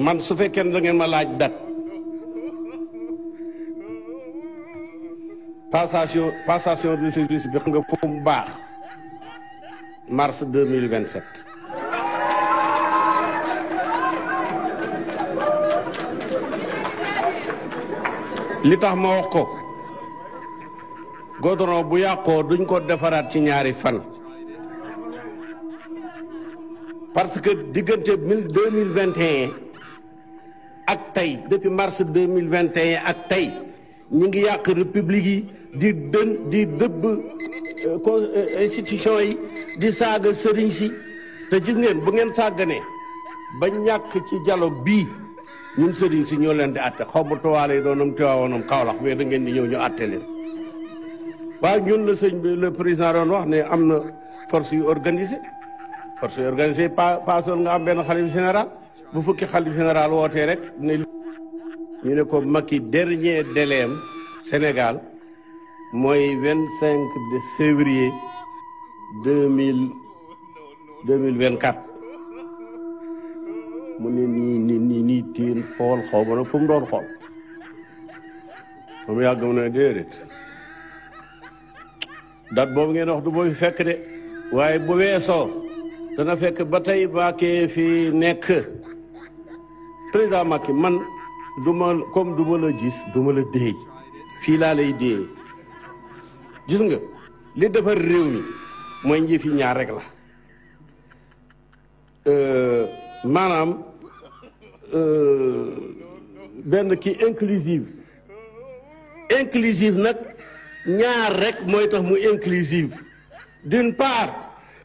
man su fekkee da ngeen ma laaj date passation de service bi xam nga fu mu baax mars 2027. li tax ma wax ko goudron bu yàqoo duñ ko defaraat ci ñaari fan parce que diggante 2021 ak tey depuis mars 2021 ak tey ñu ngi yàq république yi di dëbb institution yi di saaga sëriñ si te gis ngeen bu ngeen sàgganee ba ñàkk ci dialogue bii ñun sëriñ si ñoo leen di àtte xaw ma tuwaale yi doonam tiwaawoonam Kaolack mais da ngeen di ñëw ñu àtte leen waaye ñun la sëñ bi le président doon wax ne am na force yu organisée paasoon nga am benn xalif général bu fukki xalif général wootee rek ne ñu ne ko Macky dernier délai Sénégal mooy 25 de février 2024 mu ne nii tiin xool xaw ma nag fu mu doon xool moom yàgg mu ne déedéet date boobu ngeen wax du boobu fekk de waaye bu weesoo dana fekk ba tey Macky fi nekk président Macky man duma comme duma la gis duma la déey fii laa lay déey gis nga li defar réew mi mooy njëf yi ñaar rek la maanaam benn kii inclusive nag ñaar rek mooy tax mu inclusive d'une part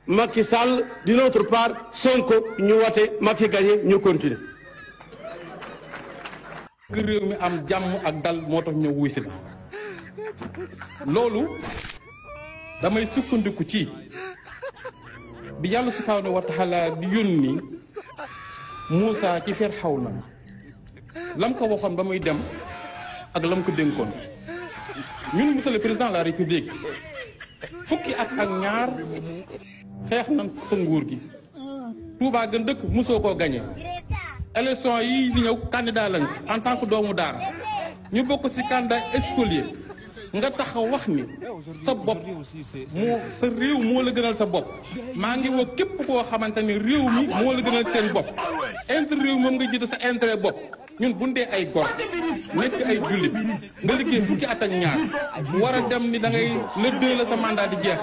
Macky Sall d'une autre part Sonko ñu wote Macky gagné ñu continuer. réew mi am jàmm ak dal moo tax ñëw wuy si la loolu damay sukkandiku ci bi yàlla subhaanahu wa taala di yónni Muusa ci Firawna lam ko waxoon ba muy dem ak lam ko dénkoon ñun monsieur le président de la république fukki at ak ñaar xeex nañ sa nguur gi Touba gën dëkk mosoo koo gagné élection yi di ñëw candidat lañ si en tant que doomu daara ñu bokk si candidat spolié nga taxaw wax ni sa bopp moo sa réew moo la gënal sa bopp maa ngi woo képp koo xamante ni réew mi moo la gënal seen bopp intérêt réew moom nga jiite sa intérêt bopp ñun bu dee ay gor nekk ay jullit nga liggéey fukki at ak ñaar war a dem ni da ngay le deux la sa mandat di jeex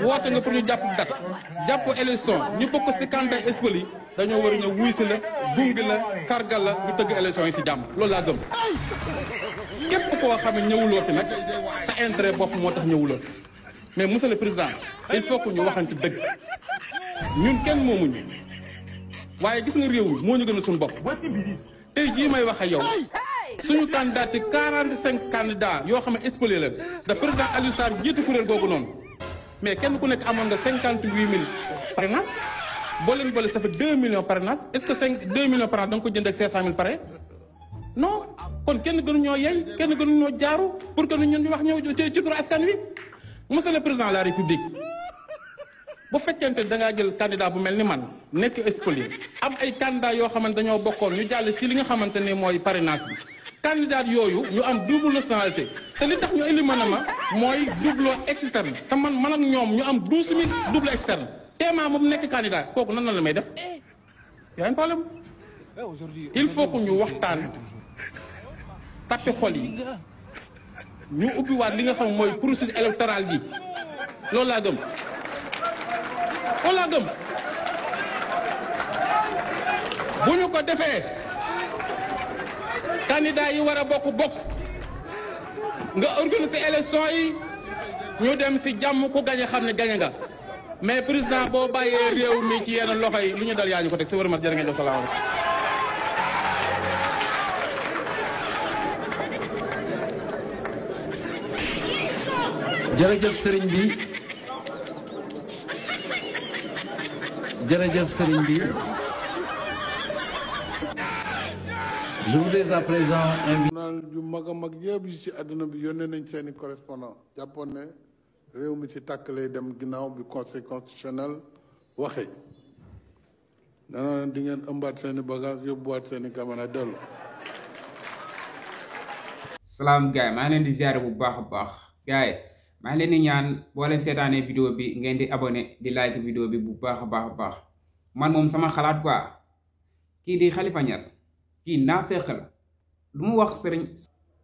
woote nga pour ñu jàpp date jàpp élection ñu bokk si candidat spolié dañoo war a ñëw wuy si la gunge la sargal la ñu tëgg élection yi si jàmm loolu laa gëm képp koo xam ne ñëwuloo fi nag sa intérêt bopp moo tax ñëwuloo fi mais monsieur le président il faut que ñu waxante dëgg ñun kenn moomuñu waaye gis nga réew mi moo ñu gën a suñu bopp tey jii may wax ak yow suñu candidat yi 45 candidats yoo xam ne spolié la da président Aliou Sarr jiitu kuréel googu noonu mais kenn ku nekk amoon nga 58 000 parrainage boo leen boole ça fait 2 millions parrainage est-ce que 2 millions parrainage da nga ko jënd ak 500 000 pare non kon kenn gënu ñoo yey kenn gënu ñoo jaaru pour que ñun ñu wax ñëw ci turu askan wi monsieur le président de la république bu fekkente da ngaa jël candidat bu mel ni man nekk spolié am ay candidat yoo xamante dañoo bokkoon ñu jàll si li nga xamante ne mooy parrainage bi candidat yooyu ñu am double nationalité te li tax ñu éliminé ma mooy double externe te man ak ñoom ñu am 12 000 double externe téemaa moom nekk candidat kooku nan la may def y a un problème il faut que ñu waxtaan tappi xol yi ñu ubbiwaat li nga xam mooy processus électoral bi loolu laa gëm loolu laa gëm bu ñu ko defee candidat yi war a bokk nga organiser élection yi ñu dem si jàmm ku gañe xam ne gañe nga mais président boo bàyyee réew mi ci yenn loxo yi lu ñu dal yaa ñu ko teg sa wërëmat jërë ngeen def salaamaaleykum. jërëjëf sëriñ bi jërëjëf sëriñ bi je voudrais à présent inviter yu mag a mag yëpp yi ci àdduna bi yónnee nañ seeni correspondant jàppoon ne réew mi ci tàkk lay dem ginnaaw bi conseil constitutionnel waxee nee di ngeen ëmbaat seeni bagage yóbbuwaat seeni caméra dellu. salaam gaay maa ngi leen di ziare bu baax a baax gaay maa ngi leen di ñaan boo leen seetaanee vidéo bi ngeen di abonné di like vidéo bi bu baax a baax man moom sama xalaat quoi kii di Khalifa Niass kii naafeq la lu mu wax sëriñ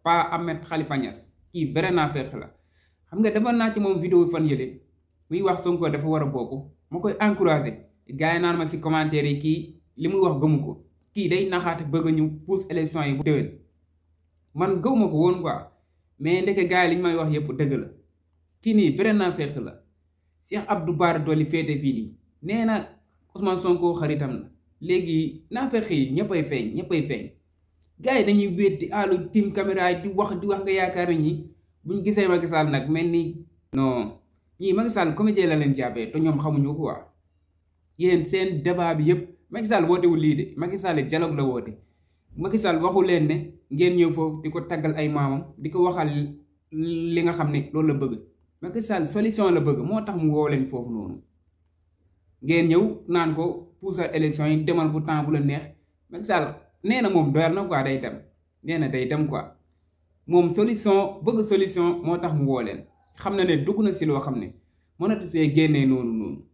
pa Ahmed Khalifa Niass kii vrai naafeq la xam nga defoon naa ci moom vidéo fan yële muy wax Sonko dafa war a bokk ma koy encouragé gars yi naan ma si commentaire yi kii li muy wax gëmu ko kii day naxaate bëgg ñu pousse élection yi bu déwén man gëw ma ko woon quoi mais ndeke gars yi li ñu may wax yëpp dëgg la kii nii vrai naafeq la Cheikh Abdou Bara Dolly féete fii nii nee na Ousmane Sonko xaritam la léegi naafeq yi ñëppay feeñ gars yi dañuy wéet di àllu tim caméra yi di wax nga yaakaar ni buñ gisee Macky Sall nag mel ni non ñii Macky Sall comédien la leen jàppee te ñoom xamuñu ko quoi yéen seen débat bi yëpp Macky Sall wootewul lii de Macky Sall dialogue la woote Macky Sall waxu leen ne ngeen ñëw foofu di ko taggal ay maamam di ko waxal li nga xam ne loolu la bëgg Macky Sall solution la bëgg moo tax mu woo leen foofu noonu ngeen ñëw naan ko puusal élection yi demal bu temps bu la neex Macky Sall nee na moom doyal na quoi day dem nee na day dem quoi moom solution bëgg solution moo tax mu woo leen xam na ne dugg na si loo xam ne mënatu see génnee noonu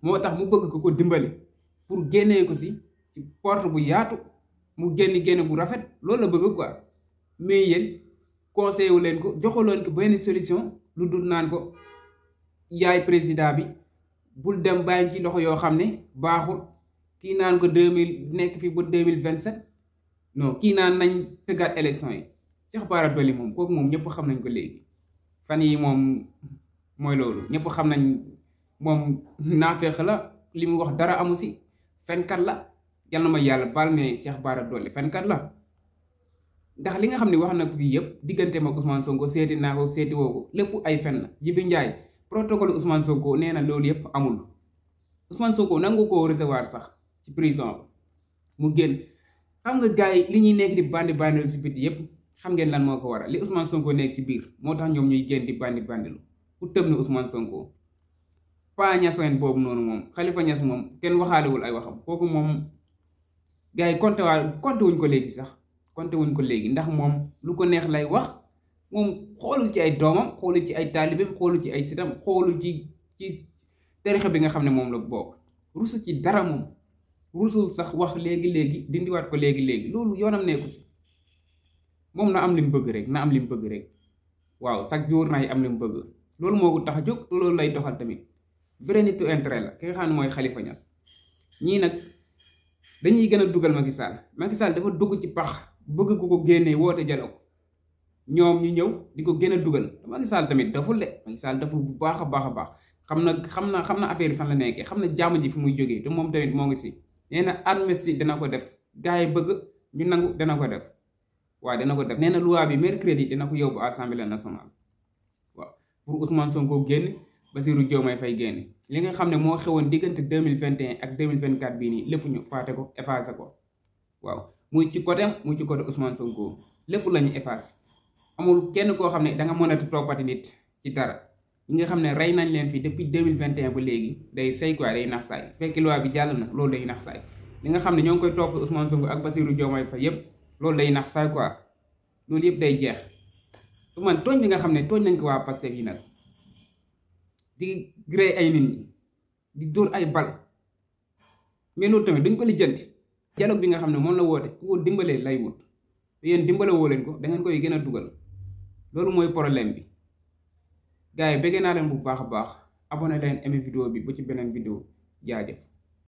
moo tax mu bëgg ko dimbali pour génnee ko si porte bu yaatu mu génn bu rafet loolu la bëgg quoi mais yéen conseillé wu leen ko joxu leen ko benn solution lu dul naan ko yaay président bi bul dem bàyyi ci loxo yoo xam ne baaxul kii naan ko 2000 nekk fi ba 2027 non kii naan nañ tëggaat élection yi Cheikh Bara Dolly moom kooku moom ñëpp xam nañ ko léegi fan yi moom mooy loolu ñëpp xam nañ moom naafeex la li mu wax dara amu si fenkat la yal na ma yàlla baal mais Cheikh Bara Dolly fenkat la ndax li nga xam ne wax na ko fii yëpp diggante ma Ousmane Sonko seeti naa ko seeti woo ko lépp ay fen la Jibi Njaay protocole Ousmane Sonko nee na loolu yëpp amul Ousmane Sonko nangu koo recevoir sax ci prison mu génn xam nga gars yi li ñuy nekk di bandi si biti yëpp xam ngeen lan moo ko waral li Ousmane Sonko nekk si biir moo tax ñoom ñuy génn di bandilu ku tëb na Ousmane Sonko pa Niassène boobu noonu moom Khalifa Niass moom kenn waxaalewul ay waxam kooku moom gars yi compté wuñ ko léegi sax compté wuñ ko léegi ndax moom lu ko neex lay wax moom xoolul ci ay doomam xoolul ci ay taalibeem xoolul ci ay sitam xoolul ci tarixa bi nga xam ne moom la bokk rusu ci dara moom rusul sax wax léegi dindiwaat ko léegi loolu yoonam nekku si moom na am li mu bëgg rek waaw chaque jour nay am li mu bëgg loolu moo ko tax a jóg loolu lay doxal tamit vrai nitu intérêt la ki nga xam ne mooy Khalifa Niass ñii nag dañuy gën a dugal Macky Sall dafa dugg ci pax bëgg ku ko génnee woote dialogue ñoom ñu ñëw di ko gën a dugal Macky Sall tamit daful bu baax a baax xam na affaire yi fan la nekkee xam na jàmm ji fi muy jógee te moom tamit moo ngi si nee na amnistie dina ko def gars yi bëgg ñu nangu dina ko def waaw dina ko def nee na loi bi mercredi dina ko yóbbu assemblée nationale waaw pour Ousmane Sonko génn Bassirou Diomaye Faye génn li nga xam ne moo xewoon diggante 2021 ak 2024 bii nii lépp ñu faate ko effacé ko waaw muy ci côté Ousmane Sonko lépp la ñu effacé amul kenn koo xam ne da nga mën a toppati nit ci dara ñi nga xam ne rey nañ leen fii depuis 2021 ba léegi day say quoi day nax saay fekk loi bi jàll na loolu day nax saay li nga xam ne ñoo ngi koy topp Ousmane Sonko ak Bassirou Diomaye Faye yépp loolu day nax saay quoi loolu yëpp day jeex su man tooñ bi nga xam ne tooñ nañ ko waa Pastef yi nag di gré ay nit ñi di dóor ay bal mais loolu tamit duñ ko lijjanti dialogue bi nga xam ne moom la woote ku ko dimbalee lay wut yéen dimbale woo leen ko da ngeen koy gën a dugal loolu mooy problème bi gars yi bëggee naa leen bu baax a baax abonné leen aimé vidéo bi ba ci beneen vidéo jaajëf